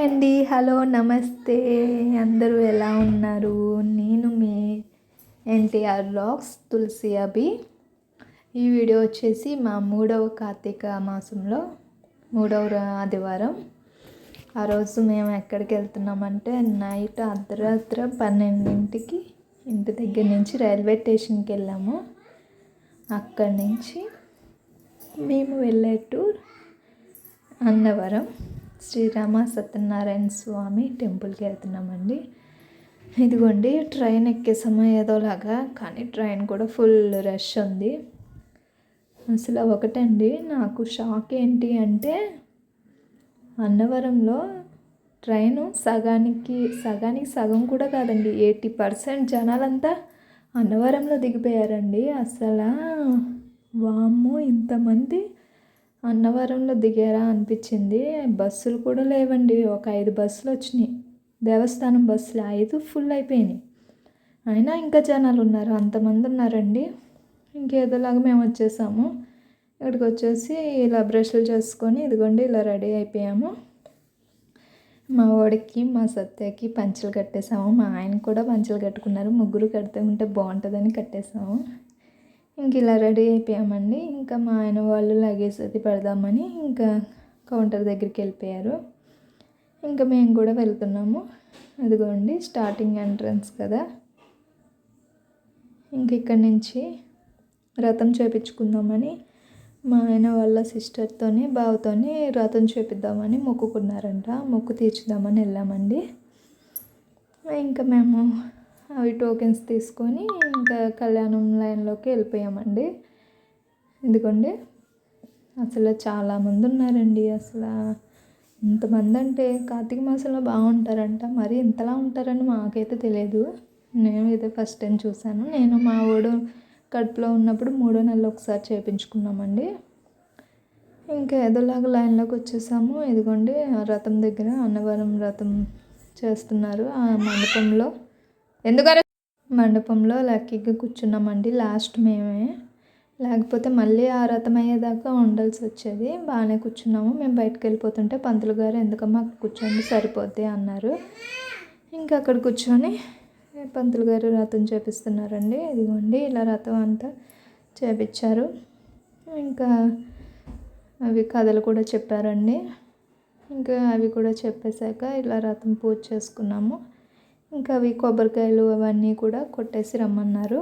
అండి, హలో, నమస్తే. అందరూ ఎలా ఉన్నారు? నేను మీ ఎన్టీఆర్ వ్లాగ్స్ తులసి అభి. ఈ వీడియో వచ్చేసి మా 3వ కార్తీక మాసంలో 3వ ఆదివారం. ఆ రోజు మేము ఎక్కడికి వెళ్తున్నామంటే నైట్ అర్ధరాత్రి 12ంటికి ఇంటి దగ్గర నుంచి రైల్వే స్టేషన్కి వెళ్ళాము. అక్కడి నుంచి మేము వెళ్ళే టూర్ అన్నవరం శ్రీరామ సత్యనారాయణ స్వామి టెంపుల్కి వెళ్తున్నామండి. ఇదిగోండి ట్రైన్ ఎక్కేసాము ఏదోలాగా, కానీ ట్రైన్ కూడా ఫుల్ రష్ ఉంది. అసలు ఒకటండి నాకు షాక్ ఏంటి అంటే, అన్నవరంలో ట్రైను సగానికి సగం కూడా కాదండి, 80% జనాలంతా అన్నవరంలో దిగిపోయారండి. అసలు వామ్మో, ఇంతమంది అన్నవరంలో దిగారా అనిపించింది. బస్సులు కూడా లేవండి, ఒక 5 బస్సులు వచ్చినాయి. దేవస్థానం బస్సులు 5 ఫుల్ అయిపోయినాయి. అయినా ఇంకా జనాలు ఉన్నారు, అంతమంది ఉన్నారండి. ఇంకేదోలాగా మేము వచ్చేసాము. ఇక్కడికి వచ్చేసి ఇలా బ్రష్లు చేసుకొని ఇదిగోండి ఇలా రెడీ అయిపోయాము. మా వాడికి మా సత్యకి పంచలు కట్టేసాము, మా ఆయన కూడా పంచలు కట్టుకున్నారు. ముగ్గురు కడితే ఉంటే బాగుంటుందని కట్టేసాము. ఇంక ఇలా రెడీ అయిపోయామండి. ఇంకా మా ఆయన వాళ్ళు లగేజ్ అది పెడదామని ఇంకా కౌంటర్ దగ్గరికి వెళ్ళిపోయారు. ఇంకా మేము కూడా వెళ్తున్నాము. అదిగోండి స్టార్టింగ్ ఎంట్రన్స్ కదా. ఇంక ఇక్కడి నుంచి రథం చేపించుకుందామని మా ఆయన వాళ్ళ సిస్టర్తోని బావతోని రథం చేపిద్దామని మొక్కుకున్నారంట. మొక్కు తీర్చుదామని వెళ్ళామండి. ఇంకా మేము అవి టోకెన్స్ తీసుకొని ఇంకా కళ్యాణం లైన్లోకి వెళ్ళిపోయామండి. ఎందుకండి అసలు చాలామంది ఉన్నారండి. అసలు ఇంతమంది అంటే కార్తీక మాసంలో బాగుంటారంట, మరి ఇంతలా ఉంటారని మాకైతే తెలియదు. నేను ఇదే ఫస్ట్ టైం చూశాను. నేను మా వాడు కడుపులో ఉన్నప్పుడు 3వ నెలలో ఒకసారి చేయించుకున్నామండి. ఇంకా ఏదోలాగా లైన్లోకి వచ్చేసాము. ఇదిగోండి రథం దగ్గర అన్నవరం రథం చేస్తున్నారు. ఆ మండపంలో లక్కీగా కూర్చున్నామండి. లాస్ట్ మేమే, లేకపోతే మళ్ళీ ఆ రథం అయ్యేదాకా ఉండాల్సి వచ్చేది. బాగానే కూర్చున్నాము. మేము బయటకు వెళ్ళిపోతుంటే పంతులు గారు ఎందుకమ్మా అక్కడ కూర్చోండి సరిపోద్ది అన్నారు. ఇంకా అక్కడ కూర్చొని పంతులు గారు రథం చేపిస్తున్నారండి. ఇదిగోండి ఇలా రథం అంతా చేపించారు. ఇంకా అవి కథలు కూడా చెప్పారండి. ఇంకా అవి కూడా చెప్పేశాక ఇలా రథం పూజ చేసుకున్నాము. ఇంకా అవి కొబ్బరికాయలు అవన్నీ కూడా కొట్టేసి రమ్మన్నారు.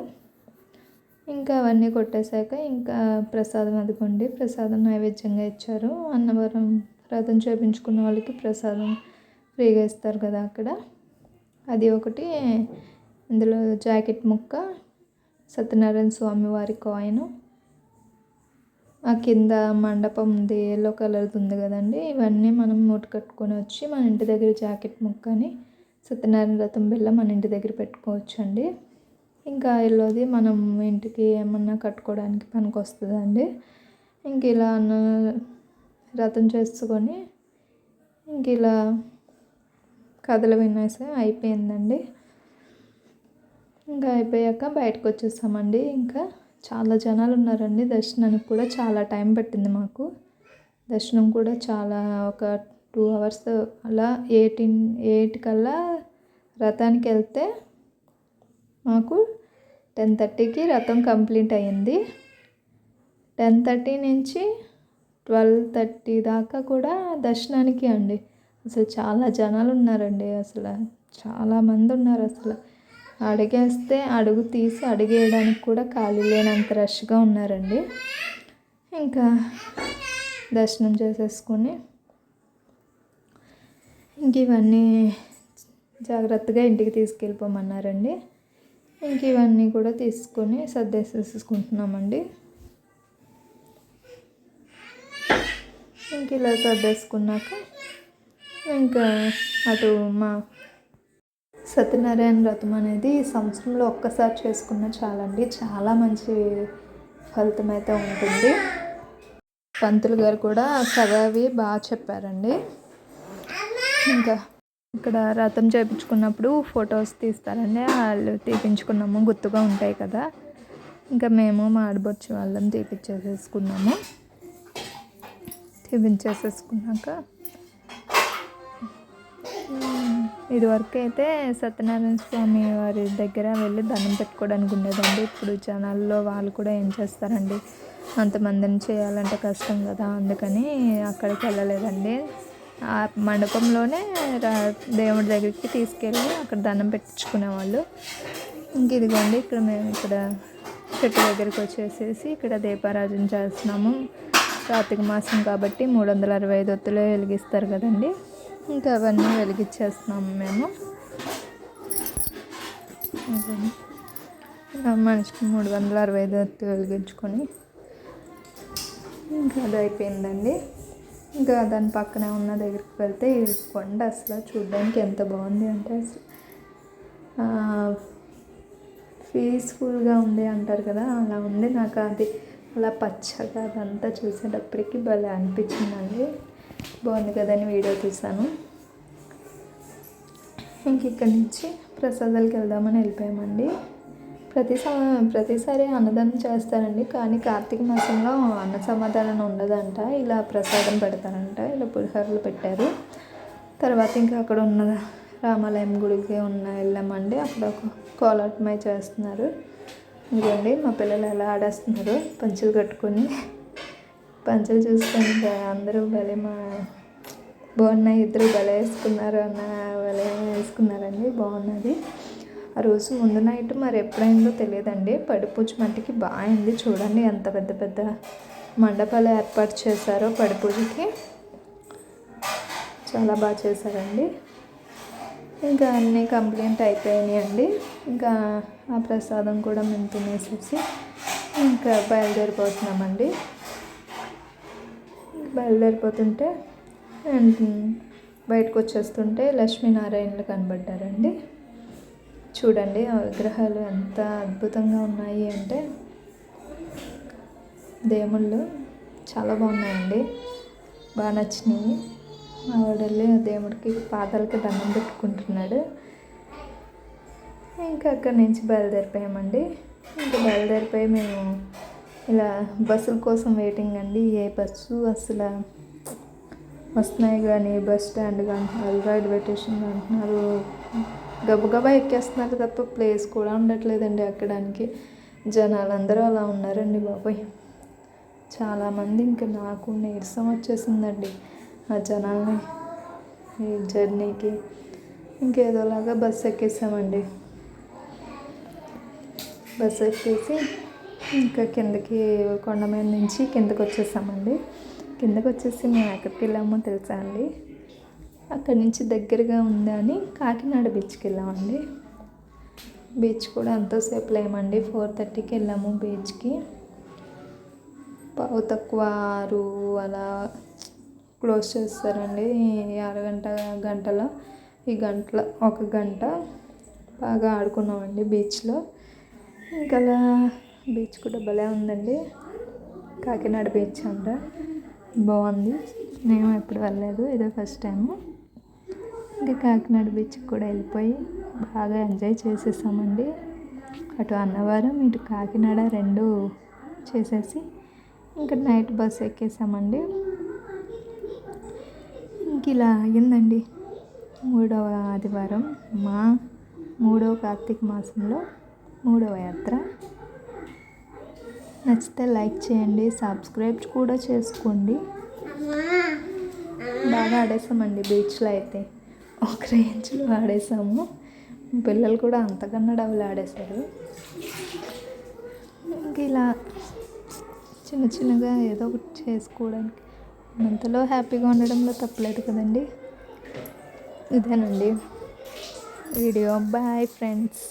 ఇంకా అవన్నీ కొట్టేశాక ఇంకా ప్రసాదం అదిగోండి ప్రసాదం నైవేద్యంగా ఇచ్చారు. అన్నవరం రథం చేయించుకున్న వాళ్ళకి ప్రసాదం ఫ్రీగా ఇస్తారు కదా అక్కడ. అది ఒకటి, ఇందులో జాకెట్ ముక్క, సత్యనారాయణ స్వామి వారి కాయిన్, ఆ కింద మండపంది ఎల్లో కలర్ది ఉంది కదండి. ఇవన్నీ మనం మూట కట్టుకొని వచ్చి మన ఇంటి దగ్గర జాకెట్ ముక్కని సత్యనారాయణ రథం బిళ్ళ మన ఇంటి దగ్గర పెట్టుకోవచ్చు అండి. ఇంకా ఎల్లోది మనం ఇంటికి ఏమన్నా కట్టుకోవడానికి పనికి వస్తుందండి. ఇంక ఇలా రథం చేసుకొని ఇంక ఇలా కథలు వినేసి అయిపోయిందండి. ఇంకా అయిపోయాక బయటకు వచ్చేసామండి. ఇంకా చాలా జనాలు ఉన్నారండి. దర్శనానికి కూడా చాలా టైం పట్టింది మాకు. దర్శనం కూడా చాలా ఒక 2 hours అలా 8 కల్లా రథానికి వెళ్తే మాకు 10:30కి రథం కంప్లీట్ అయ్యింది. 10:30 నుంచి 12:30 దాకా కూడా దర్శనానికి అండి. అసలు చాలా జనాలు ఉన్నారండి. అసలు చాలామంది ఉన్నారు. అసలు అడిగేస్తే అడుగు తీసి అడిగేయడానికి కూడా ఖాళీ లేనంత రష్గా ఉన్నారండి. ఇంకా దర్శనం చేసేసుకొని ఇంక ఇవన్నీ జాగ్రత్తగా ఇంటికి తీసుకెళ్ళిపోమన్నారండి. ఇంక ఇవన్నీ కూడా తీసుకొని సర్దేసేసుకుంటున్నామండి. ఇంక ఇలా సర్దేసుకున్నాక ఇంకా అటు మా సత్యనారాయణ వ్రతం అనేది సంవత్సరంలో ఒక్కసారి చేసుకున్న చాలండి, చాలా మంచి ఫలితం అయితే ఉంటుంది. పంతులు గారు కూడా కథ అవి బాగా చెప్పారండి. ఇంకా ఇక్కడ రథం చేయించుకున్నప్పుడు ఫొటోస్ తీస్తారండి, వాళ్ళు తీపించుకున్నాము, గుర్తుగా ఉంటాయి కదా. ఇంకా మేము మా ఆడబొచ్చు వాళ్ళని తీపించేసేసుకున్నాము. తీపించేసేసుకున్నాక ఇదివరకు అయితే సత్యనారాయణ స్వామి వారి దగ్గర వెళ్ళి దండం పెట్టుకోవడానికి ఉండేదండి. ఇప్పుడు జనాల్లో వాళ్ళు కూడా ఏం చేస్తారండి, అంతమందిని చేయాలంటే కష్టం కదా, అందుకని అక్కడికి వెళ్ళలేదండి. ఆ మండపంలోనే దేవుడి దగ్గరికి తీసుకెళ్ళి అక్కడ దండం పెట్టించుకునేవాళ్ళు. ఇంక ఇదిగోండి ఇక్కడ మేము ఇక్కడ చెట్టు దగ్గరికి వచ్చేసేసి ఇక్కడ దీపారాధన చేస్తున్నాము. కార్తీక మాసం కాబట్టి 365 ఒత్తులు వెలిగిస్తారు కదండి, ఇంకా అవన్నీ వెలిగించేస్తున్నాము మేము. మనిషికి 365 ఒత్తులు వెలిగించుకొని ఇంకా అది అయిపోయిందండి. ఇంకా దాని పక్కనే ఉన్న దగ్గరికి వెళ్తే ఈ కొండ అసలు చూడడానికి ఎంత బాగుంది అంటే అసలు పీస్ఫుల్గా ఉంది అంటారు కదా, అలా ఉంది. నాకు అది అలా పచ్చగా అదంతా చూసేటప్పటికి భలే అనిపించిందండి. బాగుంది కదని వీడియో తీశాను. ఇంక ఇక్కడి నుంచి ప్రసాదాలకు వెళ్దామని వెళ్ళిపోయామండి. ప్రతిసారి అన్నదానం చేస్తారండి, కానీ కార్తీక మాసంలో అన్న సమాధానం ఉండదంట, ఇలా ప్రసాదం పెడతారంట. ఇలా పులిహోరలు పెట్టారు. తర్వాత ఇంకా అక్కడ ఉన్న రామాలయం గుడికి వెళ్ళామండి. అక్కడ ఒక కోలాటమై చేస్తున్నారు. ఇదిగోండి మా పిల్లలు ఎలా ఆడేస్తున్నారు పంచులు కట్టుకొని. పంచులు చూసుకొని అందరూ భలే బాగున్నాయి, ఇద్దరు భలే వేసుకున్నారు అన్న భలే వేసుకున్నారండి, బాగున్నది. ఆ రోజు ముందు నైట్ మరి ఎప్పుడైందో తెలియదండి, పడిపూజ మట్టికి బాగా అయింది. చూడండి ఎంత పెద్ద పెద్ద మండపాలు ఏర్పాటు చేశారో పడిపూజకి, చాలా బాగా చేశారండి. ఇంకా అన్నీ కంప్లీట్ అయిపోయినాయండి. ఇంకా ఆ ప్రసాదం కూడా మేము తినేసేసి ఇంకా బయలుదేరిపోతున్నామండి. బయలుదేరిపోతుంటే బయటకు వచ్చేస్తుంటే లక్ష్మీనారాయణలు కనబడ్డారండి. చూడండి ఆ విగ్రహాలు ఎంత అద్భుతంగా ఉన్నాయి అంటే, దేవుళ్ళు చాలా బాగున్నాయండి, బాగా నచ్చినాయి. ఆవిడెళ్ళి దేవుడికి పాదాలకి దండం పెట్టుకుంటున్నాడు. ఇంకా అక్కడి నుంచి బయలుదేరిపోయామండి. ఇంకా బయలుదేరిపోయి మేము ఇలా బస్సుల కోసం వెయిటింగ్ అండి. ఏ బస్సు అసలు వస్తున్నాయి కానీ బస్ స్టాండ్ అంటున్నారు, రైల్వే స్టేషన్ అంటున్నారు, గబగబా ఎక్కేస్తున్నారు తప్ప ప్లేస్ కూడా ఉండట్లేదండి ఎక్కడానికి. జనాలు అందరూ అలా ఉన్నారండి బాబోయ్, చాలామంది. ఇంకా నాకు నీరసం వచ్చేసిందండి ఆ జనాల్ని ఈ జర్నీకి. ఇంకేదోలాగా బస్సు ఎక్కేసామండి. బస్సు ఎక్కేసి ఇంకా కిందకి కొండ మీద నుంచి కిందకి వచ్చేసామండి. కిందకి వచ్చేసి మేము ఎక్కడికి వెళ్ళామో తెలుసా అండి, అక్కడి నుంచి దగ్గరగా ఉందని కాకినాడ బీచ్కి వెళ్ళామండి. బీచ్ కూడా ఎంతోసేపు లేమండి, 4:30కి వెళ్ళాము బీచ్కి. పావు తక్కువ 6 అలా క్లోజ్ చేస్తారండి. గంటలో ఈ గంటలో 1 గంట బాగా ఆడుకున్నామండి బీచ్లో. ఇంకా అలా బీచ్ కూడా భలే ఉందండి, కాకినాడ బీచ్ అంట, బాగుంది. మేము ఎప్పుడు వెళ్ళలేదు, ఇదే ఫస్ట్ టైము. ఇంకా కాకినాడ బీచ్కి కూడా వెళ్ళిపోయి బాగా ఎంజాయ్ చేసేసామండి. అటు అన్నవరం ఇటు కాకినాడ 2 చేసేసి ఇంకా నైట్ బస్ ఎక్కేసామండి. ఇంక ఇలా అయ్యిందండి 3వ ఆదివారం, మా 3వ కార్తీక మాసంలో 3వ యాత్ర. నచ్చితే లైక్ చేయండి, సబ్స్క్రైబ్ కూడా చేసుకోండి. బాగా ఆడేసామండి బీచ్లో అయితే, ఒక రేంజ్లో ఆడేసాము. పిల్లలు కూడా అంతకన్నా డబ్బులు ఆడేశారు. ఇంక ఇలా చిన్న చిన్నగా ఏదో ఒకటి చేసుకోవడానికి అంతలో హ్యాపీగా ఉండడంలో తప్పలేదు కదండి. ఇదేనండి వీడియో. Bye friends.